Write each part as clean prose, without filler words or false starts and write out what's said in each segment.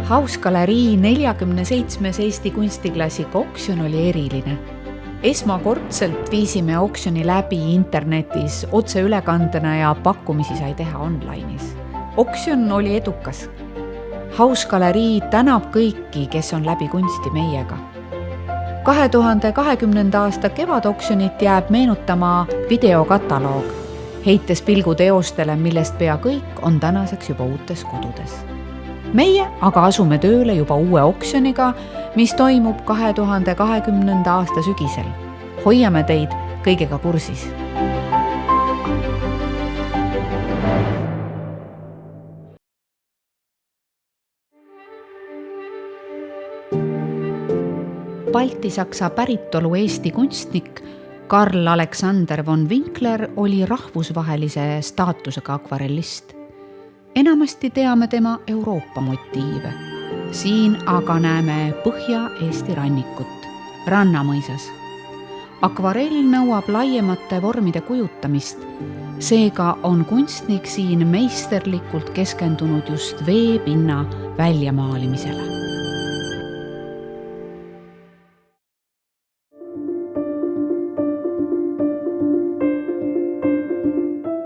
Hausgalerii 47. Eesti kunstiklassika oksjon oli eriline. Esmakordselt viisime oksjoni läbi internetis otseülekandena ja pakkumisi sai teha online'is. Oksjon oli edukas. Hausgalerii tänab kõiki, kes on läbi kunsti meiega. 2020. aasta kevadoksjonit jääb meenutama videokataloog, heites pilgu teostele, millest pea kõik on tänaseks juba uutes kodudes. Meie aga asume tööle juba uue oksjoniga, mis toimub 2020. aasta sügisel. Hoiame teid kõigega kursis. Balti-Saksa päritolu Eesti kunstnik Karl Alexander von Winkler oli rahvusvahelise staatusega akvarellist. Enamasti teame tema Euroopa motiive. Siin aga näeme Põhja-Eesti rannikut, Rannamõisas. Akvarell nõuab laiemate vormide kujutamist, seega on kunstnik siin meisterlikult keskendunud just veepinna väljamaalimisele.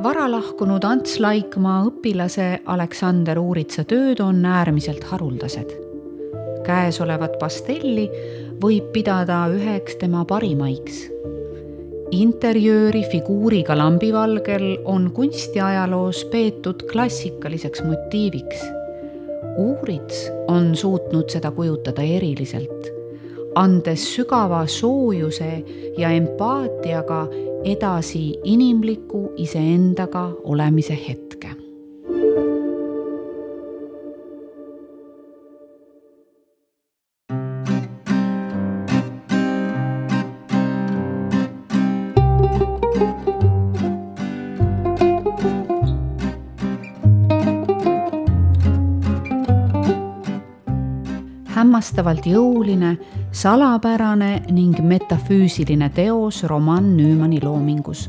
Varalahkunud Ants Laikmaa õpilase Aleksander Uuritsa tööd on äärmiselt haruldased. Käesolevat pastelli võib pidada üheks tema parimaiks. Interjööri figuuriga lambivalgel on kunstiajaloos peetud klassikaliseks motiiviks. Uurits on suutnud seda kujutada eriliselt, andes sügava soojuse ja empaatiaga edasi inimliku iseendaga olemise hetke. Hämmastavalt jõuline, salapärane ning metafüüsiline teos Roman Nüümanni loomingus,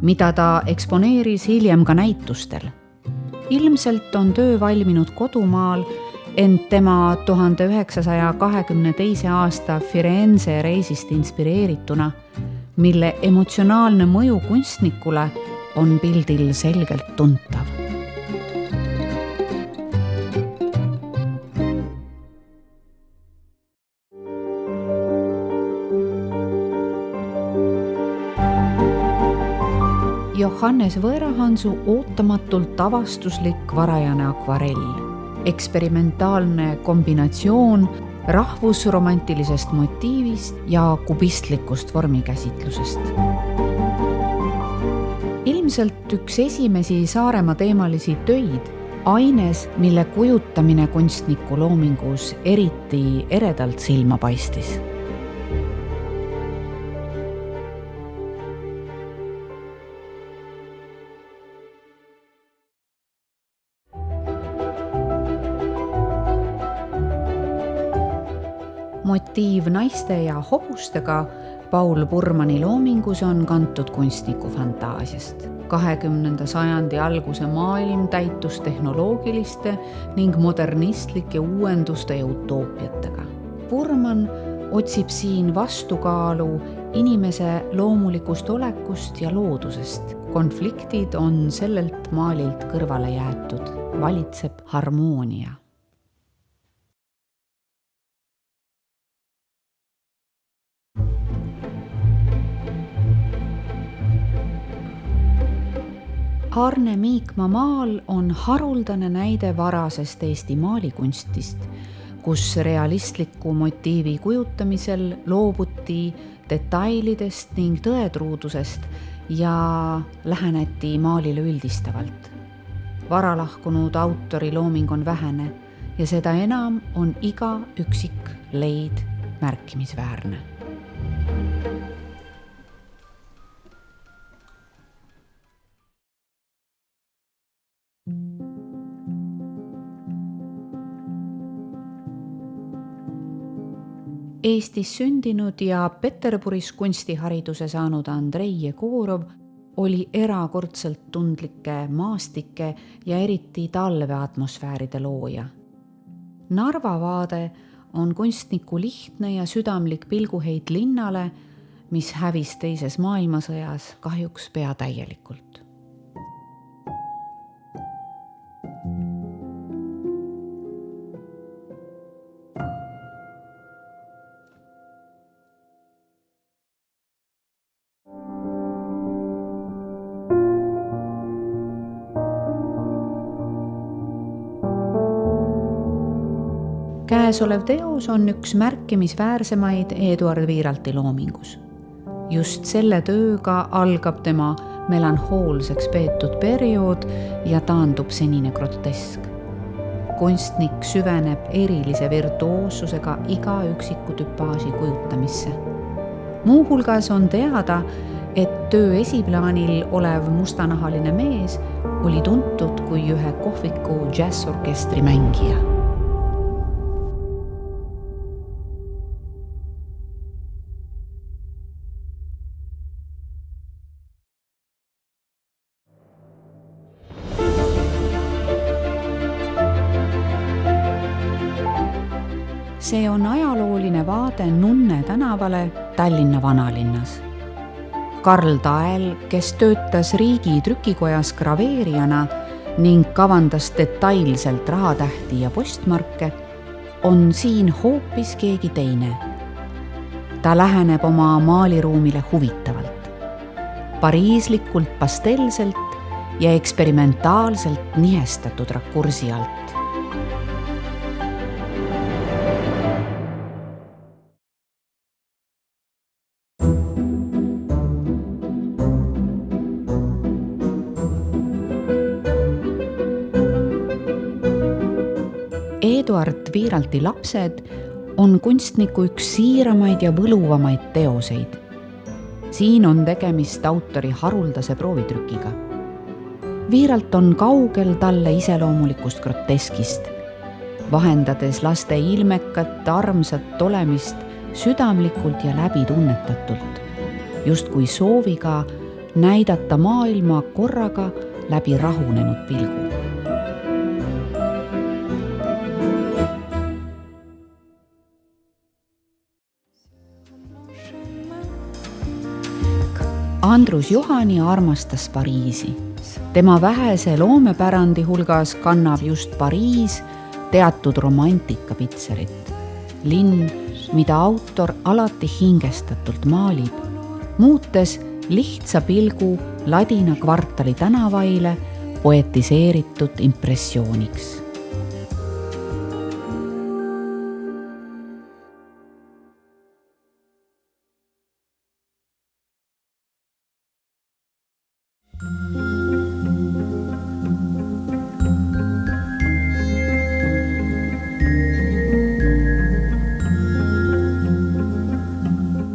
mida ta eksponeeris hiljem ka näitustel. Ilmselt on töö valminud kodumaal, ent tema 1922. aasta Firenze reisist inspireerituna, mille emotsionaalne mõju kunstnikule on pildil selgelt tuntav. Johannes Võõrahansu ootamatult avastuslik varajane akvarell. Eksperimentaalne kombinatsioon rahvusromantilisest motiivist ja kubistlikust vormikäsitlusest. Ilmselt üks esimesi Saaremaa teemalisi töid, aines, mille kujutamine kunstniku loomingus eriti eredalt silma paistis. Motiiv naiste ja hobustega Paul Burmani loomingus on kantud kunstniku fantaasiast. 20. sajandi alguse maailm täitus tehnoloogiliste ning modernistlike uuenduste ja utoopiatega. Burman otsib siin vastukaalu inimese loomulikust olekust ja loodusest. Konfliktid on sellelt maalilt kõrvale jäetud. Valitseb harmoonia. Arne Miikma maal on haruldane näide varasest Eesti maalikunstist, kus realistliku motiivi kujutamisel loobuti detailidest ning tõetruudusest ja läheneti maalile üldistavalt. Varalahkunud autori looming on vähene ja seda enam on iga üksik leid märkimisväärne. Eestis sündinud ja Peterburis kunstihariduse saanud Andrei Jegorov oli erakordselt tundlike maastike ja eriti talveatmosfääride looja. Narva vaade on kunstniku lihtne ja südamlik pilguheit linnale, mis hävis teises maailmasõjas kahjuks pea täielikult. Käesolev teos on üks märkimisväärsemaid Eduard Wiiralti loomingus. Just selle tööga algab tema melanhoolseks peetud periood ja taandub senine grotesk. Kunstnik süveneb erilise virtuoossusega iga üksiku tüpaaži kujutamisse. Muuhulgas on teada, et töö esiplaanil olev mustanahaline mees oli tuntud kui ühe kohviku džässorkestri mängija. See on ajalooline vaade Nunne tänavale Tallinna vanalinnas. Karl Tael, kes töötas riigi trükikojas graveerijana ning kavandas detailselt rahatähti ja postmarke, on siin hoopis keegi teine. Ta läheneb oma maaliruumile huvitavalt, pariislikult pastelselt ja eksperimentaalselt nihestatud rakursi alt. Eduard Wiiralti lapsed on kunstniku üks siiramaid ja võluvamaid teoseid. Siin on tegemist autori haruldase proovitrükiga. Wiiralt on kaugel talle iseloomulikust groteskist, vahendades laste ilmekat, armsat olemist südamlikult ja läbitunnetatult, justkui sooviga näidata maailma korraga läbi rahunenud pilgu. Andrus Juhani armastas Pariisi. Tema vähese loomepärandi hulgas kannab just Pariis teatud romantikapitserit. Linn, mida autor alati hingestatult maalib, muutes lihtsa pilgu Ladina kvartali tänavaile poetiseeritud impressiooniks.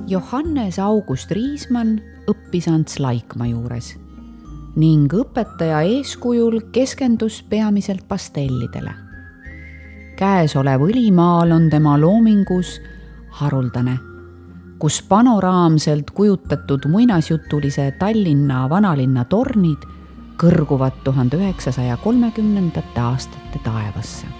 Johannes August Riismann õppis Ants Laikmaa juures ning õpetaja eeskujul keskendus peamiselt pastellidele. Käesolev õlimaal on tema loomingus haruldane, kus panoraamselt kujutatud muinasjutulise Tallinna vanalinna tornid kõrguvad 1930. aastate taevasse.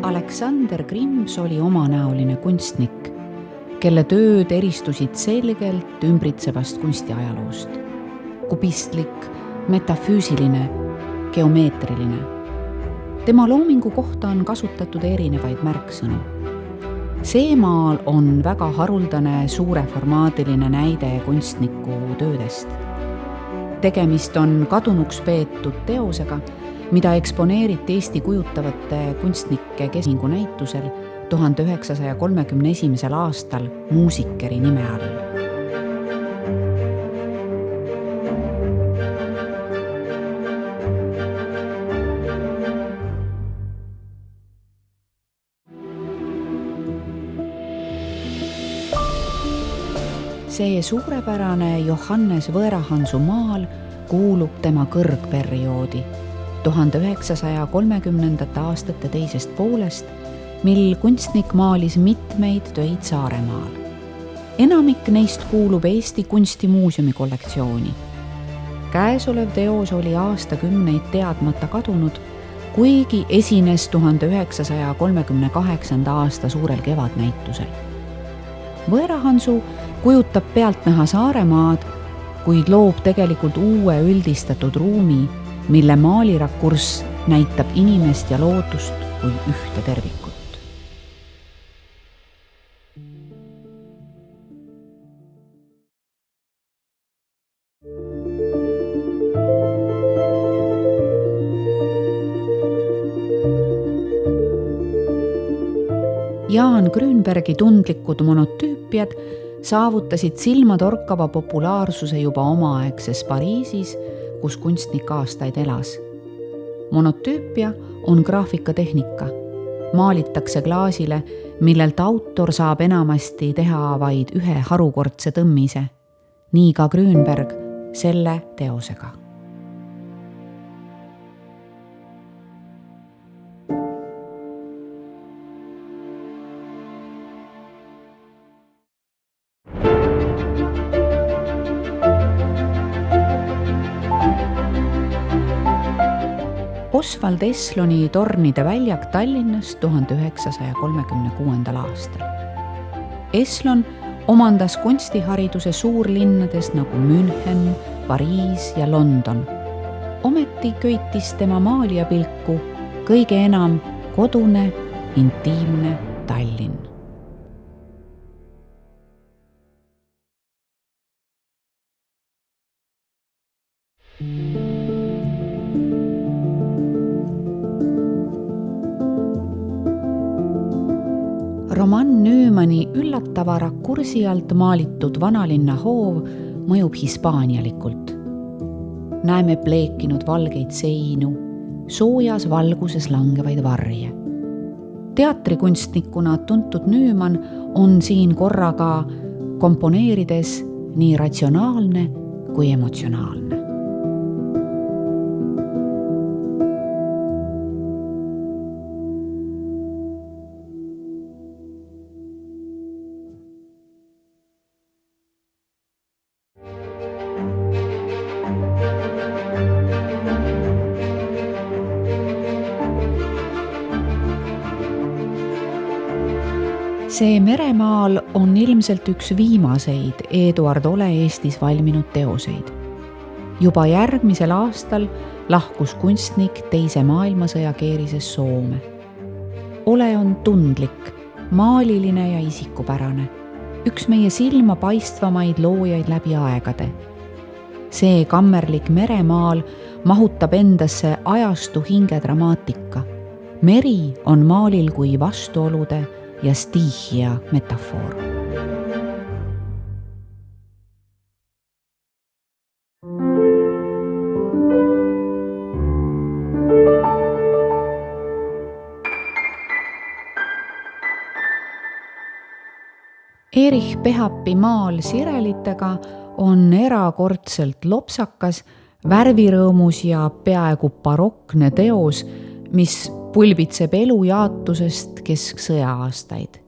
Alexander Grimms oli omanäoline kunstnik, kelle tööd eristusid selgelt ümbritsevast kunstiajaloost. Kubistlik, metafüüsiline, geomeetriline. Tema loomingu kohta on kasutatud erinevaid märksõnu. Seemaal on väga haruldane suureformaadiline näide kunstniku töödest. Tegemist on kadunuks peetud teosega, mida eksponeeriti Eesti kujutavate kunstnike kesklingu näitusel 1931. aastal Muusikeri nime all. see suurepärane Johannes Võõrahansu maal kuulub tema kõrgperioodi 1930. aastate teisest poolest, mil kunstnik maalis mitmeid töid Saaremaal. Enamik neist kuulub Eesti Kunstimuuseumi kollektsiooni. Käesolev teos oli aastakümneid teadmata kadunud, kuigi esines 1938. aasta suurel kevadnäitusel. Võõrahansu kujutab pealtnäha Saaremaad, kuid loob tegelikult uue üldistatud ruumi, mille maalirakurss näitab inimest ja loodust kui ühte tervikut. Jaan Grünbergi tundlikud monotüüpiad saavutasid silmatorkava populaarsuse juba omaaegses Pariisis, kus kunstnik aastaid elas. Monotüüpia on graafikatehnika. Maalitakse klaasile, millelt autor saab enamasti teha vaid ühe harukordse tõmmise. Nii ka Grünberg selle teosega. Oswald Esloni Tornide väljak Tallinnas 1936. aastal. Eslon omandas kunstihariduse suurlinnades nagu München, Pariis ja London. Ometi köitis tema maalijapilku kõige enam kodune, intiimne Tallinn. Roman Nüümani üllatava rakursi alt maalitud vanalinna hoov mõjub hispaanialikult. Näeme pleekinud valgeid seinu, soojas valguses langevaid varje. Teatrikunstnikuna tuntud Nüüman on siin korraga komponeerides nii ratsionaalne kui emotsionaalne. See Meremaal on ilmselt üks viimaseid Eduard Ole Eestis valminud teoseid. Juba järgmisel aastal lahkus kunstnik Teise maailmasõja keerises Soome. Ole on tundlik, maaliline ja isikupärane, üks meie silma paistvamaid loojaid läbi aegade. See kammerlik Meremaal mahutab endasse ajastu hingedramaatika. Meri on maalil kui vastuolude ja stiihia metafoor. Erich Pehapi maal sirelitega on erakordselt lopsakas, värvirõõmus ja peaaegu barokne teos, mis pulbitseb elu jaatusest kesksõja aastaid.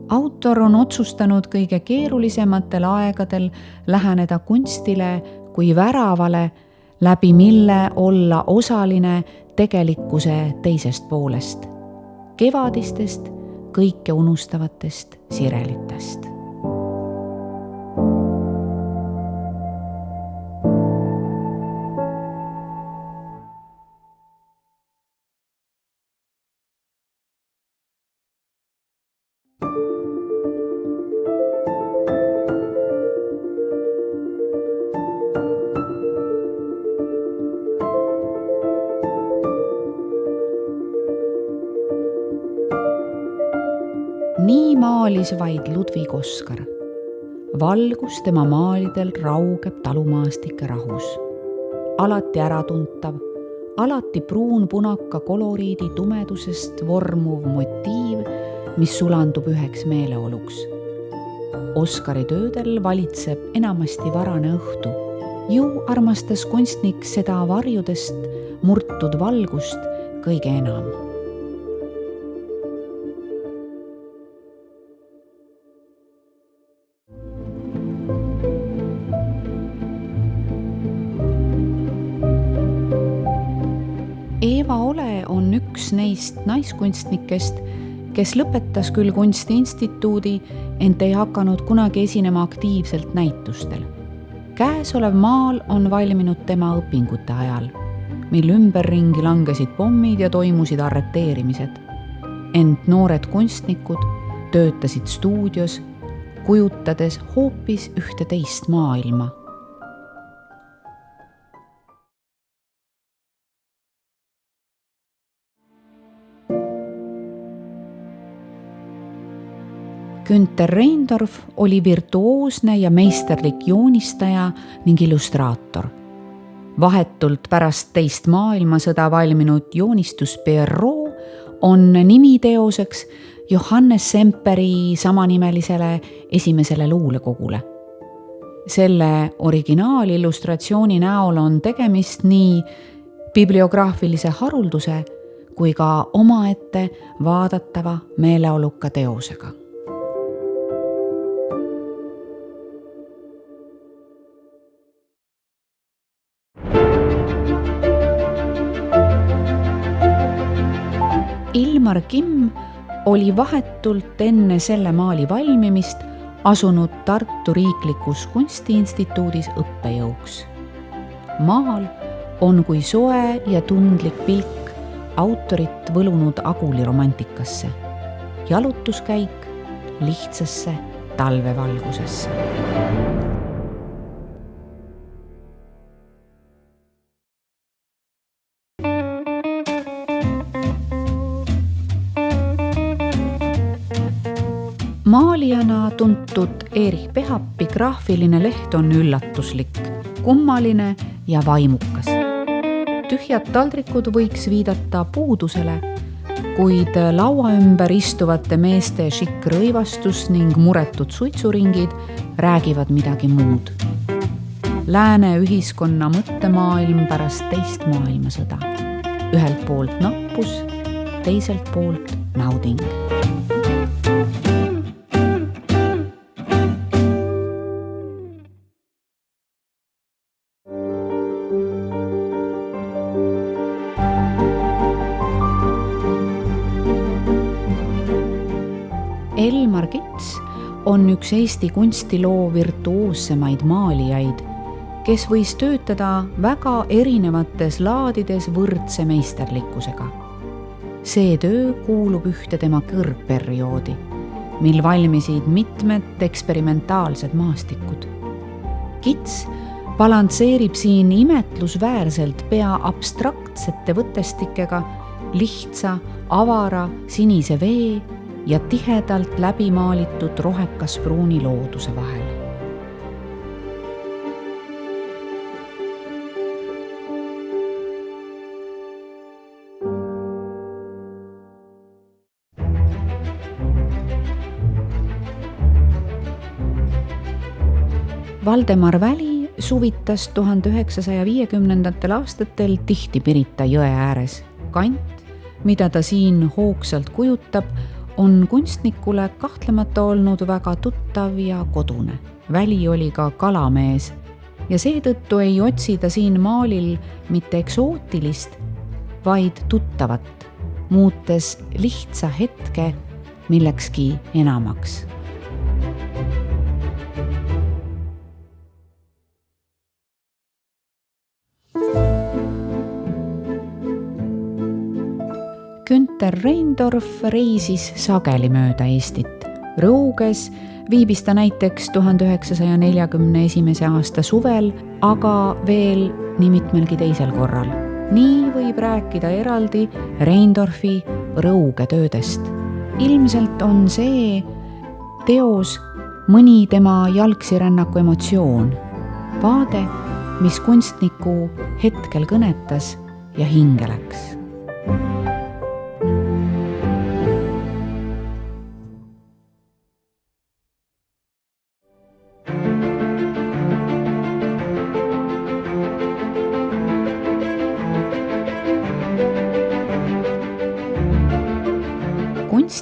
Autor on otsustanud kõige keerulisematel aegadel läheneda kunstile kui väravale, läbi mille olla osaline tegelikkuse teisest poolest, kevadistest, kõike unustavatest sirelitest. Nii maalis vaid Ludvig Oskar. Valgus tema maalidel raugeb talumaastike rahus. Alati äratuntav, alati pruun-punaka koloriidi tumedusest vormuv motiiv, mis sulandub üheks meeleoluks. Oskari töödel valitseb enamasti varane õhtu. Ju armastas kunstnik seda varjudest murtud valgust kõige enam. Eeva Ole on üks neist naiskunstnikest, kes lõpetas küll kunstiinstituudi, ent ei hakanud kunagi esinema aktiivselt näitustel. Käesolev maal on valminud tema õpingute ajal, mil ümberringi langesid pommid ja toimusid arreteerimised. Ent noored kunstnikud töötasid stuudios, kujutades hoopis ühte teist maailma. Günther Reindorf oli virtuoosne ja meisterlik joonistaja ning illustraator. Vahetult pärast teist maailmasõda valminud joonistus Pierrot on nimiteoseks Johannes Semperi samanimelisele esimesele luulekogule. Selle originaalillustratsiooni näol on tegemist nii bibliograafilise harulduse kui ka omaette vaadatava meeleoluka teosega. Ilmar Kimm oli vahetult enne selle maali valmimist asunud Tartu Riiklikus Kunstiinstituudis õppejõuks. Maal on kui soe ja tundlik pilk autorit võlunud aguliromantikasse, jalutuskäik lihtsasse talvevalgusesse. Maalijana tuntud Erich Pehapi graafiline leht on üllatuslik, kummaline ja vaimukas. Tühjad taldrikud võiks viidata puudusele, kuid laua ümber istuvate meeste šikk rõivastus ning muretud suitsuringid räägivad midagi muud. Lääne ühiskonna mõttemaailm pärast teist maailmasõda. Ühelt poolt nappus, teiselt poolt nauding. Elmar Kits on üks Eesti kunstiloo virtuoossemaid maalijaid, kes võis töötada väga erinevates laadides võrdse meisterlikkusega. See töö kuulub ühte tema kõrgperioodi, mil valmisid mitmed eksperimentaalsed maastikud. Kits balansseerib siin imetlusväärselt pea abstraktsete võtestikega lihtsa, avara sinise vee ja tihedalt läbimaalitud rohekas pruuni looduse vahel. Valdemar Väli suvitas 1950. aastatel tihti Pirita jõe ääres. Kant, mida ta siin hoogsalt kujutab, on kunstnikule kahtlemata olnud väga tuttav ja kodune. Väli oli ka kalamees ja seetõttu ei otsi ta siin maalil mitte eksootilist, vaid tuttavat, muutes lihtsa hetke millekski enamaks. Günther Reindorf reisis sageli mööda Eestit. Rõuges viibis ta näiteks 1941. aasta suvel, aga veel nii mitmelgi teisel korral. Nii võib rääkida eraldi Reindorfi Rõuge töödest. Ilmselt on see teos mõni tema jalgsirännaku emotsioon, vaade, mis kunstniku hetkel kõnetas ja hinge läks.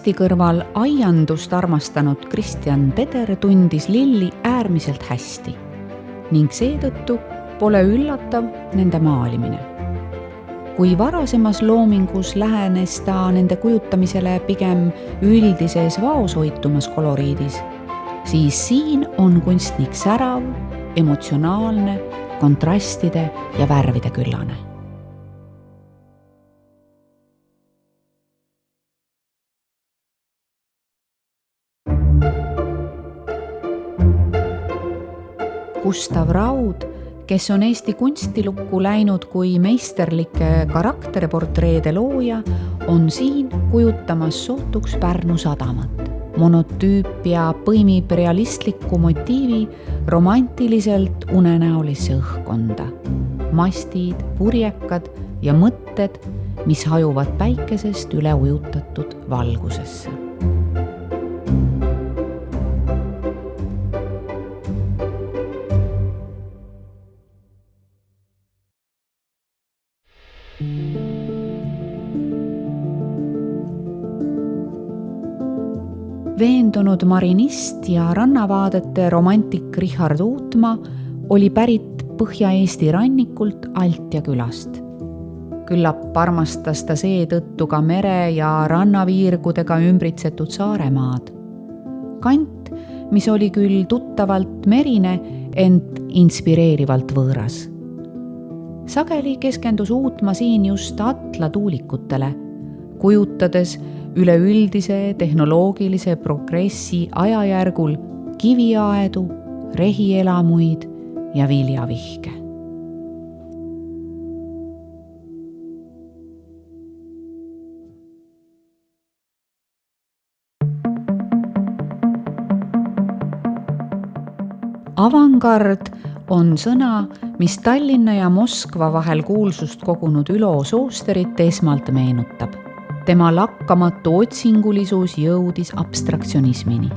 kunsti kõrval aiandust armastanud Kristjan Teder tundis lilli äärmiselt hästi ning seetõttu pole üllatav nende maalimine. Kui varasemas loomingus lähenes ta nende kujutamisele pigem üldises vaoshoitumas koloriidis, siis siin on kunstnik särav, emotsionaalne, kontrastide ja värvide küllane. Gustav Raud, kes on Eesti kunstilukku läinud kui meisterlike karakteriportreede looja, on siin kujutamas sootuks Pärnu sadamat. Monotüüpia põimib realistliku motiivi romantiliselt unenäolisse õhkkonda. Mastid, purjekad ja mõtted, mis hajuvad päikesest üle ujutatud valgusesse. Veendunud marinist ja rannavaadete romantik Richard Uutmaa oli pärit Põhja-Eesti rannikult Altja külast. Küllap armastas ta seetõttu ka mere- ja rannaviirgudega ümbritsetud Saaremaad. Kant, mis oli küll tuttavalt merine, ent inspireerivalt võõras. Sageli keskendus Uutmaa siin just Atla tuulikutele, kujutades üleüldise tehnoloogilise progressi ajajärgul kiviaedu, rehielamuid ja viljavihke. Avangard on sõna, mis Tallinna ja Moskva vahel kuulsust kogunud Ülo Soosterit esmalt meenutab. Tema lakkamatu otsingulisus jõudis abstraktsionismini.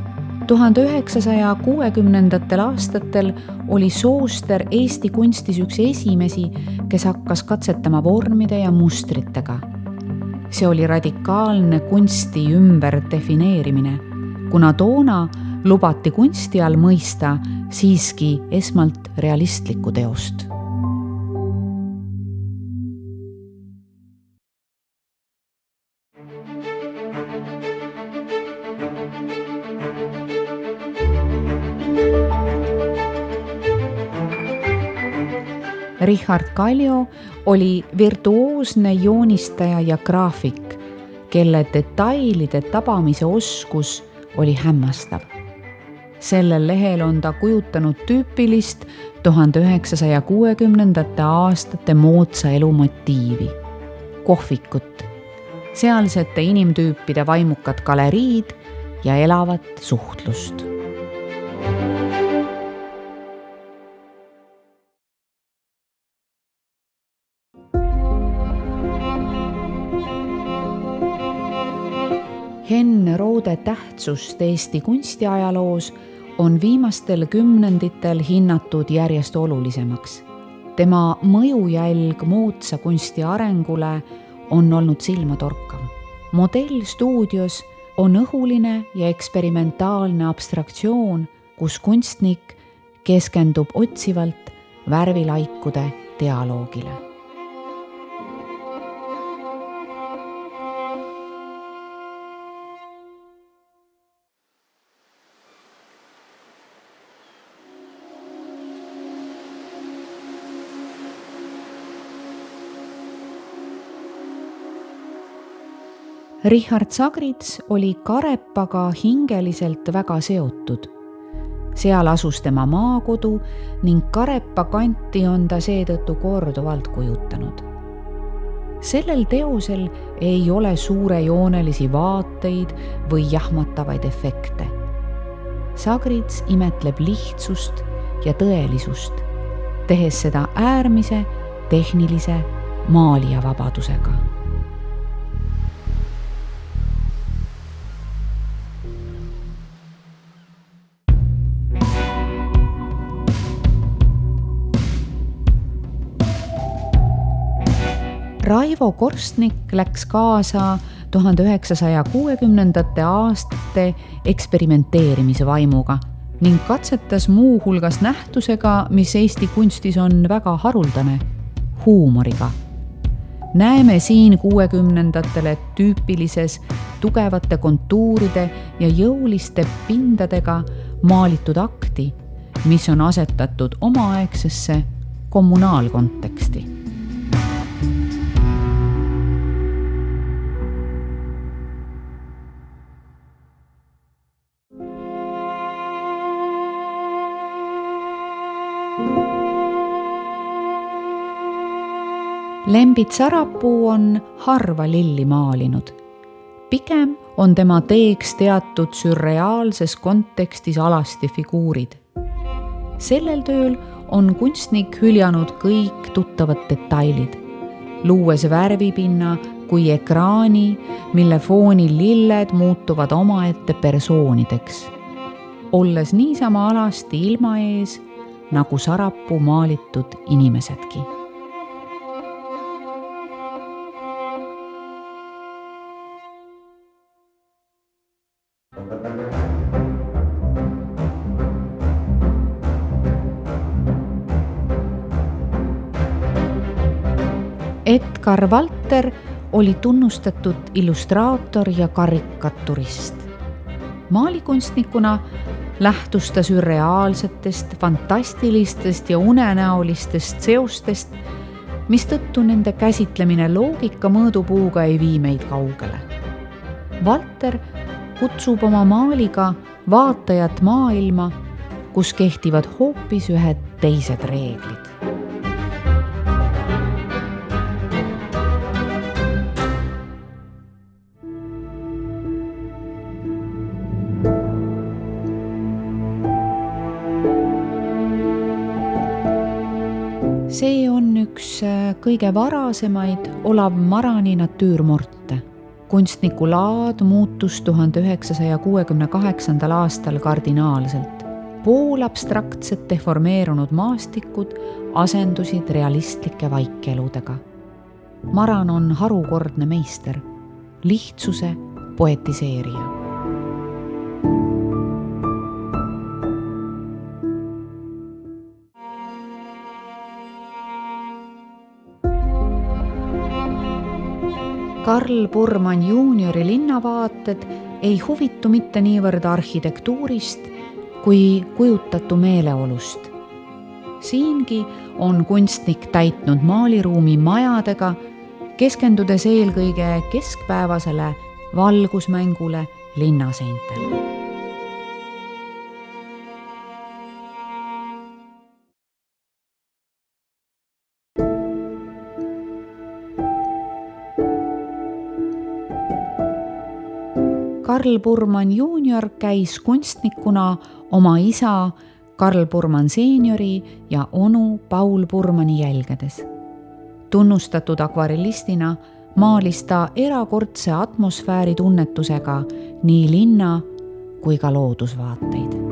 1960. aastatel oli Sooster Eesti kunstis üks esimesi, kes hakkas katsetama vormide ja mustritega. See oli radikaalne kunsti ümber defineerimine, kuna toona lubati kunsti all mõista siiski esmalt realistlikku teost. Richard Kaljo oli virtuoosne joonistaja ja graafik, kelle detailide tabamise oskus oli hämmastav. Sellel lehel on ta kujutanud tüüpilist 1960. aastate moodsa elu motiivi, kohvikut, sealsete inimtüüpide vaimukat galeriid ja elavat suhtlust. Henn Roode tähtsust Eesti kunstiajaloos on viimastel kümnenditel hinnatud järjest olulisemaks. Tema mõjujälg moodsa kunsti arengule on olnud silmatorkav. Modellstuudios on õhuline ja eksperimentaalne abstraktsioon, kus kunstnik keskendub otsivalt värvilaikude dialoogile. Richard Sagrits oli Karepaga hingeliselt väga seotud. Seal asus tema maakodu ning Karepa kanti on ta seetõttu korduvalt kujutanud. Sellel teosel ei ole suurejoonelisi vaateid või jahmatavaid efekte. Sagrits imetleb lihtsust ja tõelisust, tehes seda äärmise, tehnilise maalijavabadusega. Raivo Korstnik läks kaasa 1960. aastate eksperimenteerimise vaimuga ning katsetas muu hulgas nähtusega, mis Eesti kunstis on väga haruldane, huumoriga. Näeme siin 60-ndatele tüüpilises tugevate kontuuride ja jõuliste pindadega maalitud akti, mis on asetatud omaaegsesse kommunaalkonteksti. Lembit Sarapuu on harva lilli maalinud. Pigem on tema teeks teatud sürreaalses kontekstis alasti figuurid. Sellel tööl on kunstnik hüljanud kõik tuttavad detailid, luues värvipinna kui ekraani, mille foonil lilled muutuvad omaette persoonideks, olles niisama alasti ilma ees, nagu Sarapuu maalitud inimesedki. Edgar Valter oli tunnustatud illustraator ja karikaturist. Maalikunstnikuna lähtus ta sürreaalsetest, fantastilistest ja unenäolistest seostest, mistõttu nende käsitlemine loogika mõõdupuuga ei vii meid kaugele. Valter kutsub oma maaliga vaatajat maailma, kus kehtivad hoopis ühed teised reeglid. See on üks kõige varasemaid Olav Marani natüürmorte. Kunstniku laad muutus 1968. aastal kardinaalselt. Poolabstraktsed deformeerunud maastikud asendusid realistlike vaikeludega. Maran on harukordne meister, lihtsuse poetiseerija. Karl Burman Juniori linnavaated ei huvitu mitte niivõrd arhitektuurist kui kujutatu meeleolust. Siingi on kunstnik täitnud maaliruumi majadega, keskendudes eelkõige keskpäevasele valgusmängule linnaseintel. Karl Burman Junior käis kunstnikuna oma isa Karl Burman seeniori ja onu Paul Burmani jälgedes. Tunnustatud akvarellistina maalis ta erakordse atmosfääri tunnetusega nii linna kui ka loodusvaateid.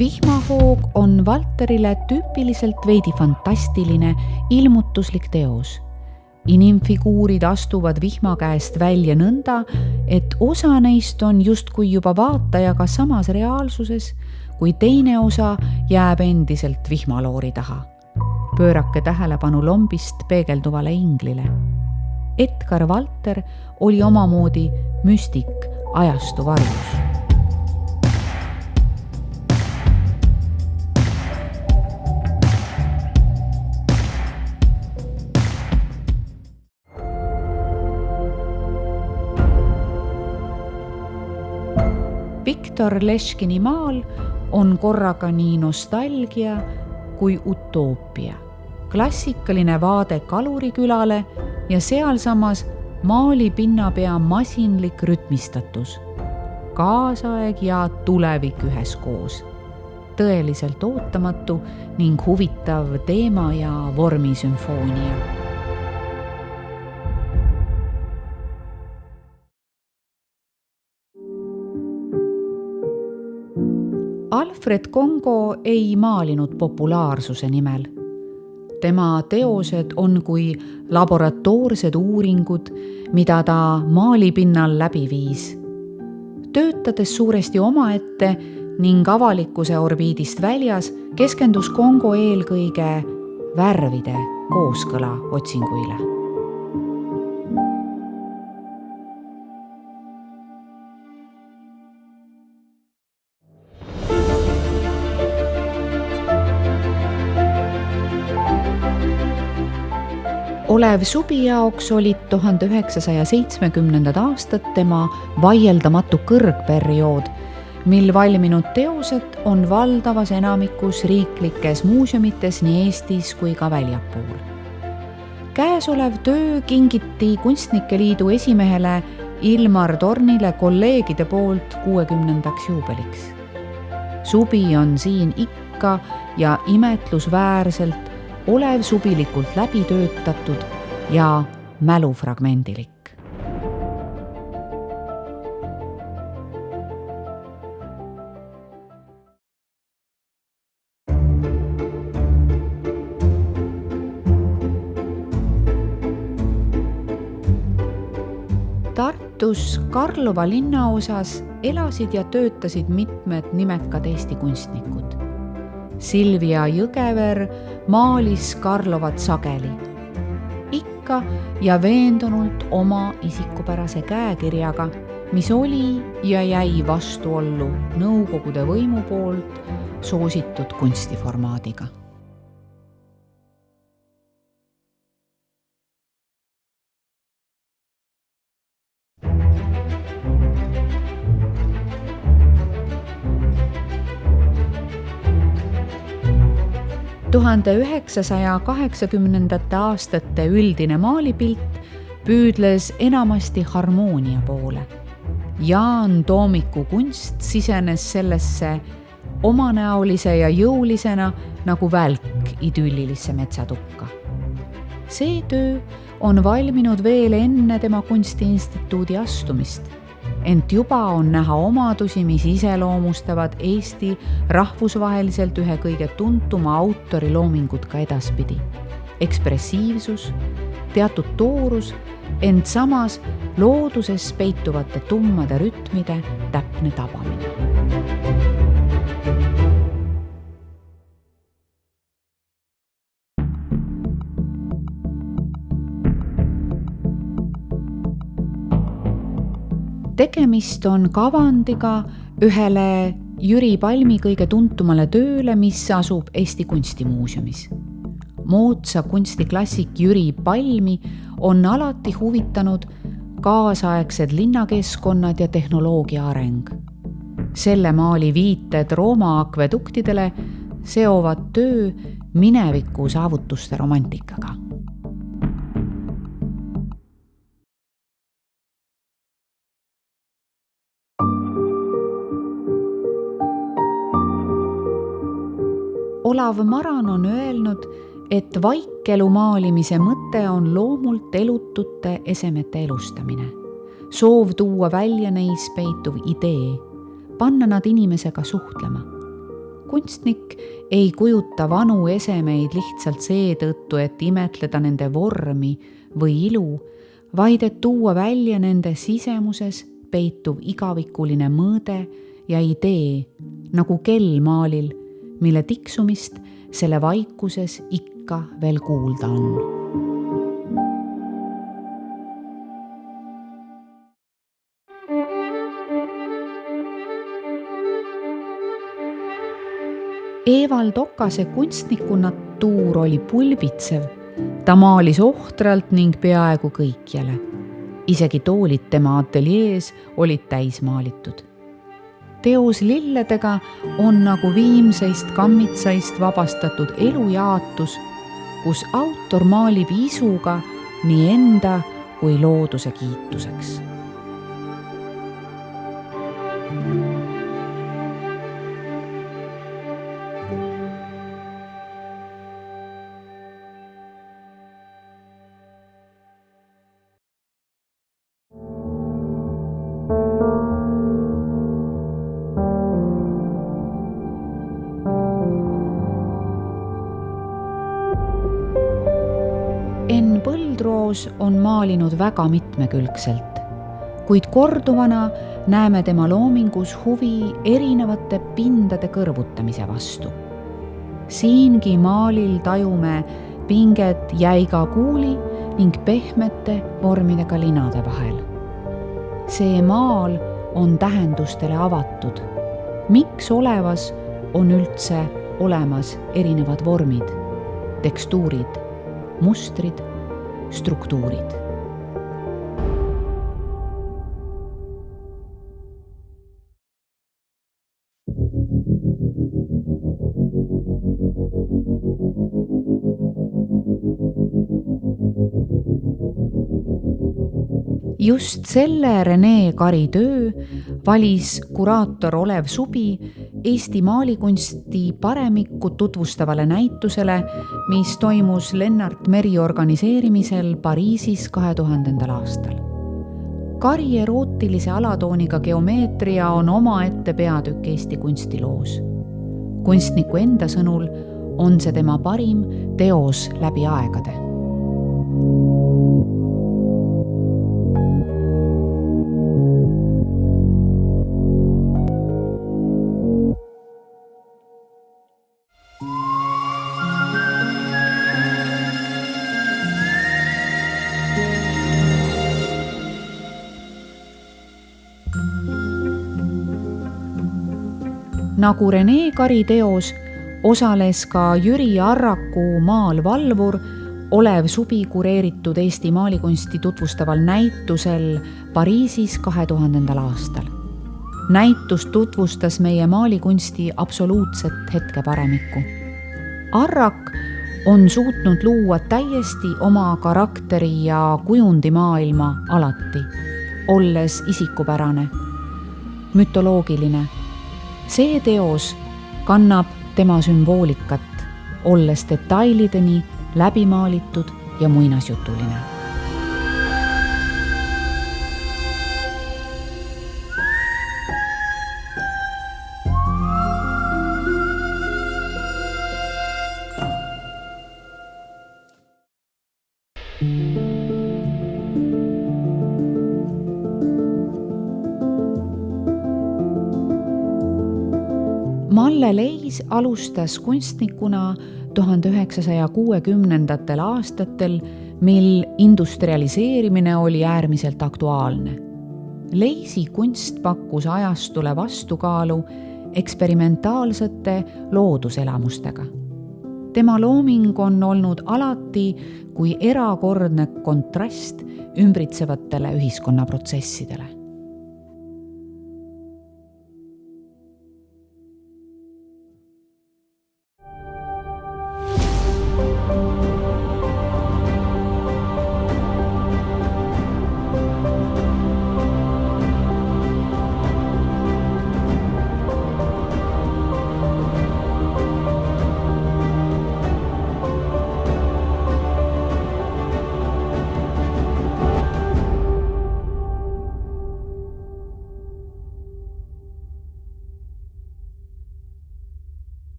Vihmahoog on Valterile tüüpiliselt veidi fantastiline, ilmutuslik teos. Inimfiguurid astuvad vihma käest välja nõnda, et osa neist on justkui juba vaatajaga samas reaalsuses, kui teine osa jääb endiselt vihmaloori taha. Pöörake tähelepanu lombist peegelduvale inglile. Edgar Valter oli omamoodi müstik ajastu varjus. Viktor Leškini maal on korraga nii nostalgia kui utoopia. Klassikaline vaade Kalurikülale ja sealsamas maali pinnapea masinlik rütmistatus. Kaasaeg ja tulevik üheskoos. Tõeliselt ootamatu ning huvitav teema ja vormisümfoonia. Alfred Kongo ei maalinud populaarsuse nimel. Tema teosed on kui laboratoorsed uuringud, mida ta maalipinnal läbi viis. Töötades suuresti omaette ning avalikkuse orbiidist väljas, keskendus Kongo eelkõige värvide kooskõla otsinguile. Olev Subi jaoks olid 1970. aastad tema vaieldamatu kõrgperiood, mil valminud teosed on valdavas enamikus riiklikes muuseumites nii Eestis kui ka väljapool. Käesolev töö kingiti Kunstnike Liidu esimehele Ilmar Tornile kolleegide poolt 60. juubeliks. Subi on siin ikka ja imetlusväärselt Olev Subilikult läbi töötatud ja mälufragmendilik. Tartus Karlova linnaosas elasid ja töötasid mitmed nimekad Eesti kunstnikud. Silvia Jõgever maalis Karlovat sageli, ikka ja veendunult oma isikupärase käekirjaga, mis oli ja jäi vastuollu Nõukogude võimu poolt soositud kunstiformaadiga. Tuhande 1980. aastate üldine maalipilt püüdles enamasti harmoonia poole. Jaan Toomiku kunst sisenes sellesse omanäolise ja jõulisena nagu välk idüllilisse metsatukka. See töö on valminud veel enne tema kunstiinstituudi astumist, ent juba on näha omadusi, mis iseloomustavad Eesti rahvusvaheliselt ühe kõige tuntuma autori loomingut ka edaspidi. Ekspressiivsus, teatud toorus, ent samas looduses peituvate tummade rütmide täpne tabamine. Tegemist on kavandiga ühele Jüri Palmi kõige tuntumale tööle, mis asub Eesti Kunstimuuseumis. Moodsa kunstiklassik Jüri Palmi on alati huvitanud kaasaegsed linnakeskkonnad ja tehnoloogia areng. Selle maali viited Rooma akveduktidele seovad töö mineviku saavutuste romantikaga. Olav Maran on öelnud, et vaikelu maalimise mõte on loomult elutute esemete elustamine. Soov tuua välja neis peituv idee, panna nad inimesega suhtlema. Kunstnik ei kujuta vanu esemeid lihtsalt seetõttu, et imetleda nende vormi või ilu, vaid et tuua välja nende sisemuses peituv igavikuline mõõde ja idee, nagu kell maalil, mille tiksumist selle vaikuses ikka veel kuulda on. Evald Okase kunstniku natuur oli pulbitsev. Ta maalis ohtralt ning peaaegu kõikjale. Isegi toolid tema ateljees olid täis maalitud. Teos lilledega on nagu viimseist kammitsaist vabastatud elujaatus, kus autor maalib isuga nii enda kui looduse kiituseks. Enn Põldroos on maalinud väga mitmekülgselt, kuid korduvana näeme tema loomingus huvi erinevate pindade kõrvutamise vastu. Siingi maalil tajume pinget jäiga kuuli ning pehmete vormidega linade vahel. See maal on tähendustele avatud. Miks olevas on üldse olemas erinevad vormid, tekstuurid, mustrid, struktuurid. Just selle Rene Kari töö valis kuraator Olev Subi Eesti maalikunsti paremikku tutvustavale näitusele, mis toimus Lennart Meri organiseerimisel Pariisis 2000. aastal. Kari erootilise alatooniga geomeetria on omaette peatükk Eesti kunstiloos. Kunstniku enda sõnul on see tema parim teos läbi aegade. Nagu Rene Kari teos osales ka Jüri Arraku Maal valvur Olev Subi kureeritud Eesti maalikunsti tutvustaval näitusel Pariisis 2000. aastal. Näitus tutvustas meie maalikunsti absoluutset hetkeparemikku. Arrak on suutnud luua täiesti oma karakteri ja kujundimaailma alati, olles isikupärane, mütoloogiline. See teos kannab tema sümboolikat, olles detailideni läbimaalitud ja muinasjutuline. Malle Leis alustas kunstnikuna 1960. aastatel, mil industrialiseerimine oli äärmiselt aktuaalne. Leisi kunst pakkus ajastule vastukaalu eksperimentaalsete looduselamustega. Tema looming on olnud alati kui erakordne kontrast ümbritsevatele ühiskonnaprotsessidele.